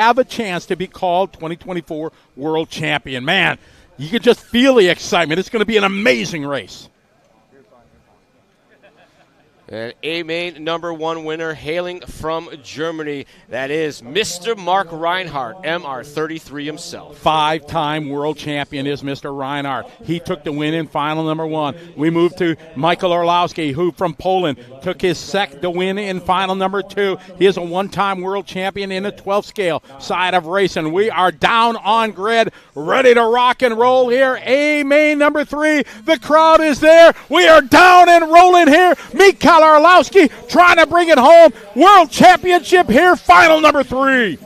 have a chance to be called 2024 World Champion. Man, you can just feel the excitement. It's going to be an amazing race. And A-Main #1 winner hailing from Germany. That is Mr. Mark Reinhardt, MR33 himself. Five-time world champion is Mr. Reinhardt. He took the win in final #1. We move to Michael Orlowski, who from Poland took the win in final #2. He is a one-time world champion in the 12 scale side of racing. We are down on grid, ready to rock and roll here. A-Main #3. The crowd is there. We are down and rolling here. Mikhail Orlowski trying to bring it home. World Championship here, final #3.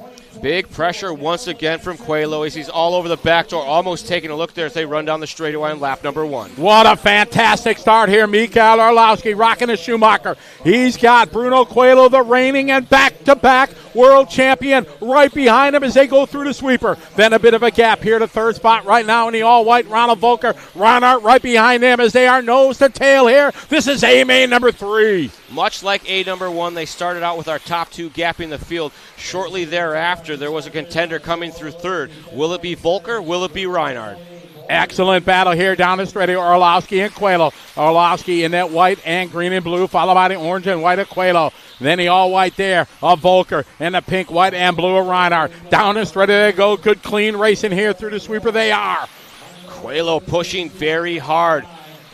Big pressure once again from Coelho as he's all over the back door, almost taking a look there as they run down the straightaway on lap #1. What a fantastic start here. Mikhail Orlowski rocking a Schumacher. He's got Bruno Coelho, the reigning and back-to-back world champion, right behind him as they go through the sweeper. Then a bit of a gap here to third spot right now in the all-white Ronald Volker. Reinhardt right behind them as they are nose to tail here. This is A-Main #3. Much like A-1, they started out with our top two gapping the field. Shortly thereafter, there was a contender coming through third. Will it be Volker? Will it be Reinhardt? Excellent battle here down the straight. Orlowski and Coelho. Orlowski in that white and green and blue, followed by the orange and white of Coelho. Then the all-white there of Volker and the pink, white, and blue of Reinhardt. Down the straight they go. Good, clean racing here through the sweeper. They are. Coelho pushing very hard.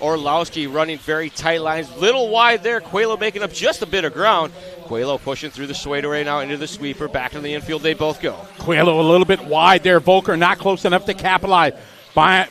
Orlowski running very tight lines. Little wide there. Coelho making up just a bit of ground. Coelho pushing through the straightaway now into the sweeper. Back in the infield they both go. Coelho a little bit wide there. Volker not close enough to capitalize.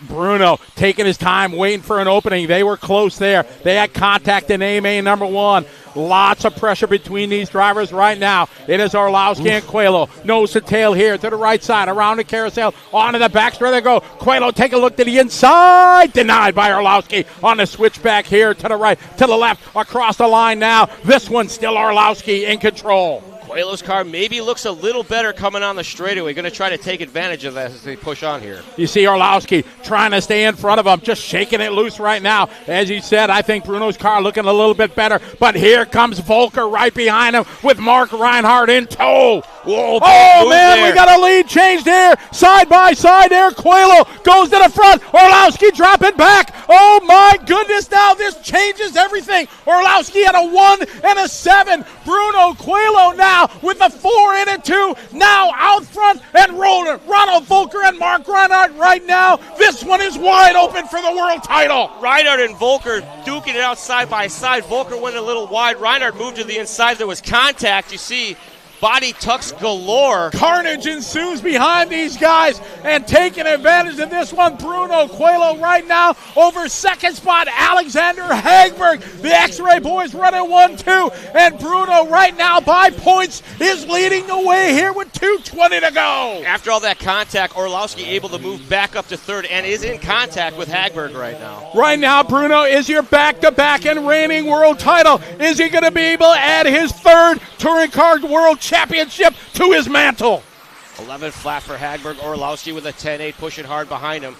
Bruno taking his time, waiting for an opening. They were close there. They had contact in A-Main #1. Lots of pressure between these drivers right now. It is Orlowski and Coelho. Nose to tail here to the right side, around the carousel, onto the back straight they go. Coelho take a look to the inside. Denied by Orlowski on the switchback here to the right, to the left, across the line now. This one still Orlowski in control. Coelho's car maybe looks a little better coming on the straightaway. Going to try to take advantage of that as they push on here. You see Orlowski trying to stay in front of him, just shaking it loose right now. As you said, I think Bruno's car looking a little bit better. But here comes Volker right behind him with Mark Reinhardt in tow. Whoa, oh, man, there. We got a lead change there. Side by side there. Coelho goes to the front. Orlowski dropping back. Oh, my goodness. Now this changes everything. Orlowski at a 1 and a 7. Bruno Coelho now with a 4 and a 2. Now out front and rolling. Ronald Volker and Mark Reinhardt right now. This one is wide open for the world title. Reinhardt and Volker duking it out side by side. Volker went a little wide. Reinhardt moved to the inside. There was contact. You see body tucks galore. Carnage ensues behind these guys and taking advantage of this one. Bruno Coelho right now over second spot. Alexander Hagberg, the X-Ray boys running 1-2. And Bruno right now by points is leading the way here with 2:20 to go. After all that contact, Orlowski able to move back up to third and is in contact with Hagberg right now. Right now, Bruno is your back-to-back and reigning world title. Is he going to be able to add his third touring car world championship to his mantle? 11 flat for Hagberg. Orlowski with a 10-8 pushing hard behind him.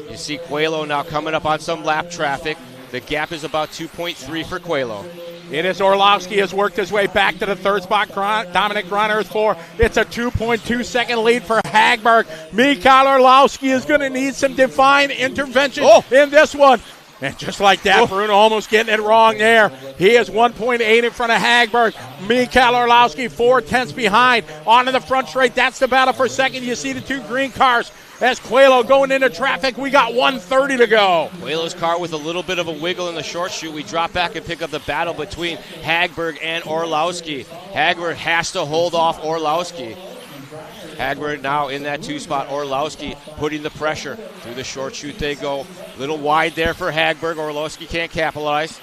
You see Coelho now coming up on some lap traffic. The gap is about 2.3 for Coelho. It is Orlowski has worked his way back to the third spot. Dominic Griner is 4. It's a 2.2 second lead for Hagberg. Mikhail Orlowski is going to need some divine intervention in this one. And just like that, Bruno almost getting it wrong there. He is 1.8 in front of Hagberg. Mikhail Orlowski 4/10 behind. Onto the front straight. That's the battle for second. You see the two green cars. As Coelho going into traffic, we got 1:30 to go. Coelho's car with a little bit of a wiggle in the short chute. We drop back and pick up the battle between Hagberg and Orlowski. Hagberg has to hold off Orlowski. Hagberg now in that 2 spot. Orlowski putting the pressure. Through the short chute they go. Little wide there for Hagberg. Orlowski can't capitalize.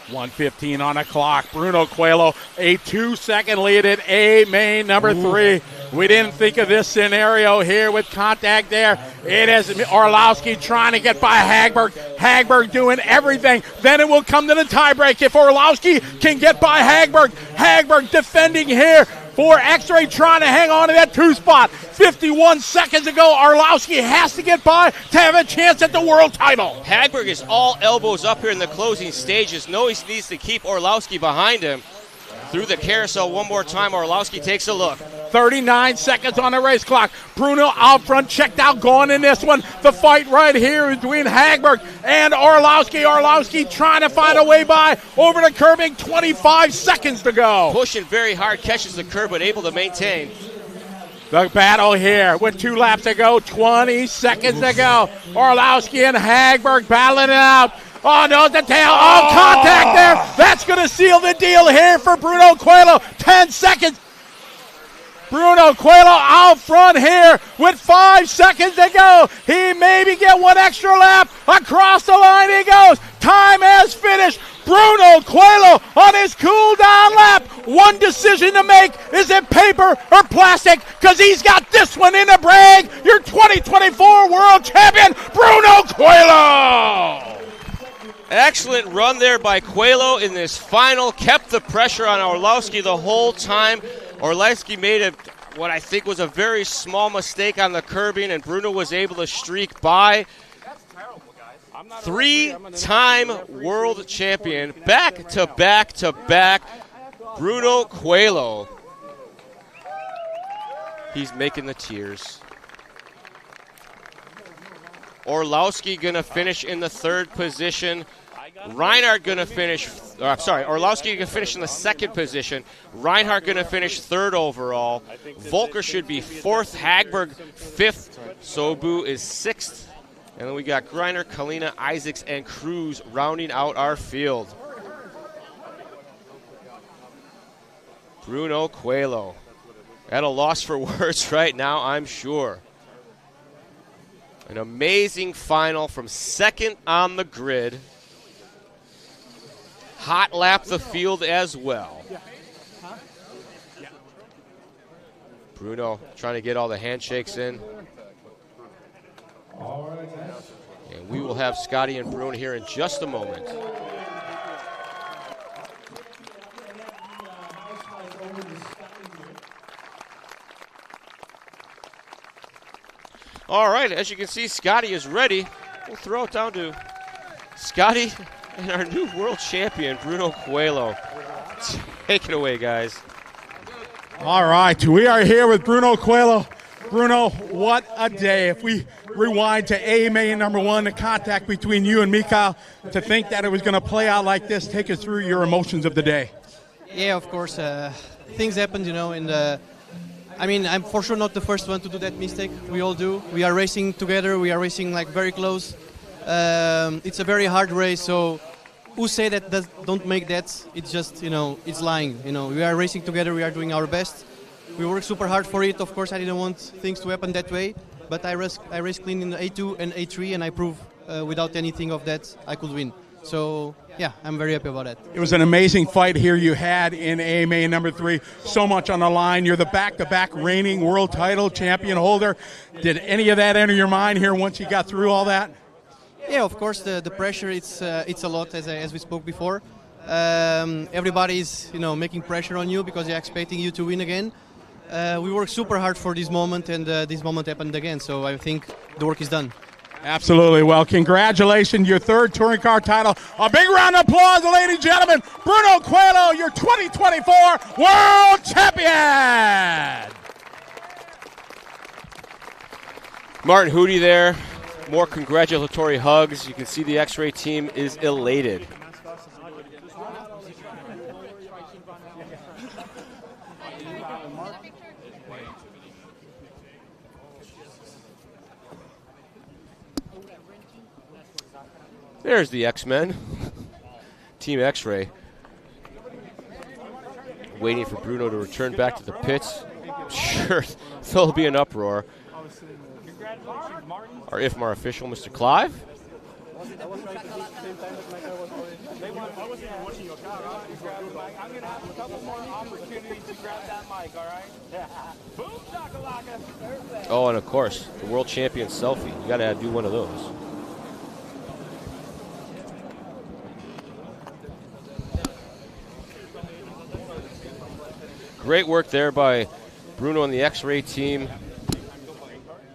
1:15 on the clock. Bruno Coelho, a 2-second lead at A-Main #3. We didn't think of this scenario here with contact there. It is Orlowski trying to get by Hagberg. Hagberg doing everything. Then it will come to the tiebreak if Orlowski can get by Hagberg. Hagberg defending here for X-Ray, trying to hang on to that 2 spot. 51 seconds ago, Orlowski has to get by to have a chance at the world title. Hagberg is all elbows up here in the closing stages. Knows he needs to keep Orlowski behind him. Through the carousel one more time, Orlowski takes a look. 39 seconds on the race clock. Bruno out front, checked out going in this one. The fight right here between Hagberg and Orlowski. Orlowski trying to find a way by over the curbing, 25 seconds to go. Pushing very hard, catches the curb, but able to maintain. The battle here with 2 laps to go, 20 seconds to go. Orlowski and Hagberg battling it out. Oh, no, the tail. Oh, contact there. That's going to seal the deal here for Bruno Coelho. 10 seconds. Bruno Coelho out front here with 5 seconds to go. He maybe get one extra lap. Across the line he goes. Time has finished. Bruno Coelho on his cool down lap. One decision to make. Is it paper or plastic? Because he's got this one in the bag. Your 2024 world champion, Bruno Coelho. Excellent run there by Coelho in this final. Kept the pressure on Orlowski the whole time. Orlowski made what I think was a very small mistake on the curbing, and Bruno was able to streak by. 3-time world champion, back to back to back, Bruno Coelho. He's making the tears. Orlowski gonna finish in the 3rd position. Reinhardt gonna finish, Orlowski gonna finish in the 2nd position. Reinhardt gonna finish 3rd overall. Volker should be 4th, Hagberg 5th, Sobu is 6th. And then we got Greiner, Kalina, Isaacs, and Cruz rounding out our field. Bruno Coelho. At a loss for words right now, I'm sure. An amazing final from 2nd on the grid. Hot lap the field as well. Bruno trying to get all the handshakes in. And we will have Scotty and Bruno here in just a moment. All right, as you can see, Scotty is ready. We'll throw it down to Scotty and our new world champion, Bruno Coelho. Take it away, guys. All right, we are here with Bruno Coelho. Bruno, what a day. If we rewind to AMA number 1, the contact between you and Mikhail, to think that it was going to play out like this, take us through your emotions of the day. Yeah, of course. Things happened, and I mean, I'm for sure not the first one to do that mistake. We all do. We are racing together. We are racing like very close. It's a very hard race, so who say that don't make that? It's just, it's lying. We are racing together. We are doing our best. We work super hard for it. Of course, I didn't want things to happen that way, but I raced clean in A2 and A3, and I proved without anything of that I could win. So, yeah, I'm very happy about that. It was an amazing fight here you had in AMA number 3. So much on the line. You're the back-to-back reigning world title champion holder. Did any of that enter your mind here once you got through all that? Yeah, of course, the pressure, it's a lot, as we spoke before. Everybody's, making pressure on you because they're expecting you to win again. We worked super hard for this moment, and this moment happened again, so I think the work is done. Absolutely. Well, congratulations, your 3rd touring car title. A big round of applause, ladies and gentlemen. Bruno Coelho, your 2024 world champion. Martin Hootie there. More congratulatory hugs. You can see the X-Ray team is elated. There's the X-Men. Team X-Ray. Waiting for Bruno to return back to the pits. Sure, there'll be an uproar. Our IFMAR official, Mr. Clive. Oh, and of course, the world champion selfie. You got to do one of those. Great work there by Bruno and the X-Ray team.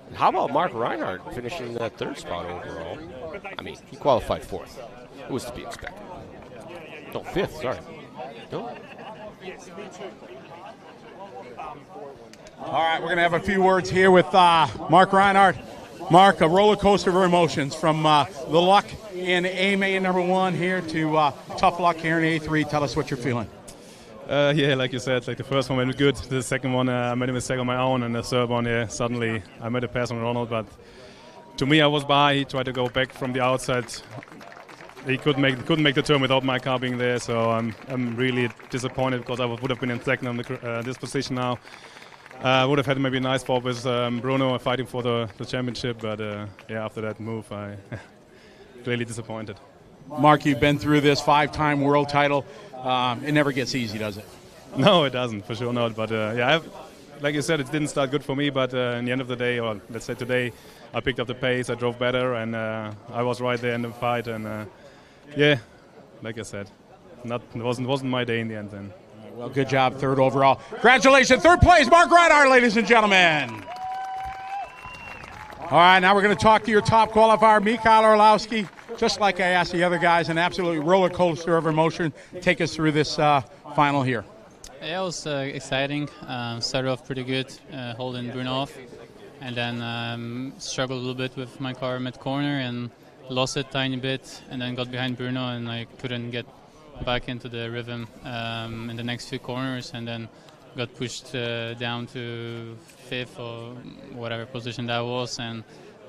And how about Mark Reinhardt finishing that 3rd spot overall? I mean, he qualified 4th. It was to be expected. No, 5th, sorry. No? All right, we're going to have a few words here with Mark Reinhardt. Mark, a roller coaster of emotions from the luck in A-Main #1 here to tough luck here in A3. Tell us what you're feeling. Yeah, like you said, like the first one went good. The second one, I made a mistake on my own, and the third one, yeah, suddenly I made a pass on Ronald. But to me, I was by. He tried to go back from the outside. He couldn't make the turn without my car being there. So I'm really disappointed because I would have been in second on this position now. Would have had maybe a nice fall with Bruno fighting for the championship, but yeah, after that move, I clearly disappointed. Mark, you've been through this 5-time world title. It never gets easy, does it? No, it doesn't, for sure not. But yeah, like you said, it didn't start good for me. But in the end of the day, or let's say today, I picked up the pace. I drove better, and I was right there in the fight. And yeah, like I said, it wasn't my day in the end. Then. Well, good job, third overall. Congratulations, third place, Mark Reinhardt, ladies and gentlemen. All right, now we're going to talk to your top qualifier, Mikhail Orlowski. Just like I asked the other guys, an absolute roller coaster of emotion. Take us through this final here. Yeah, it was exciting. Started off pretty good, holding Bruno off, and then struggled a little bit with my car mid-corner and lost it a tiny bit, and then got behind Bruno and I couldn't get back into the rhythm in the next few corners, and then got pushed down to 5th or whatever position that was, and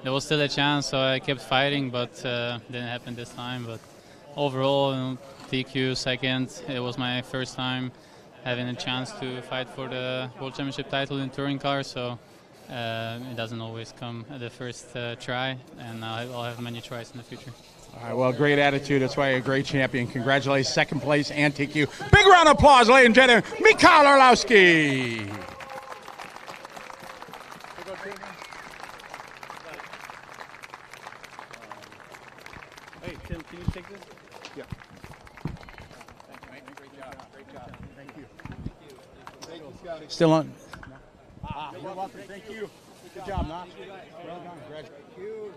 there was still a chance, so I kept fighting, but didn't happen this time. But overall, TQ second. It was my first time having a chance to fight for the World Championship title in touring cars, so it doesn't always come at the first try, and I'll have many tries in the future. All right, well, great attitude. That's why you're a great champion. Congratulations, second place and TQ. Big round of applause, ladies and gentlemen. Mikhail Orlowski. Hey, Tim, can you take this? Yeah. Thank you, mate. Great job. Great job. Thank you. Thank you, Scotty. Still on? You're welcome. Thank you. Good job, Knox. Well done. Congratulations.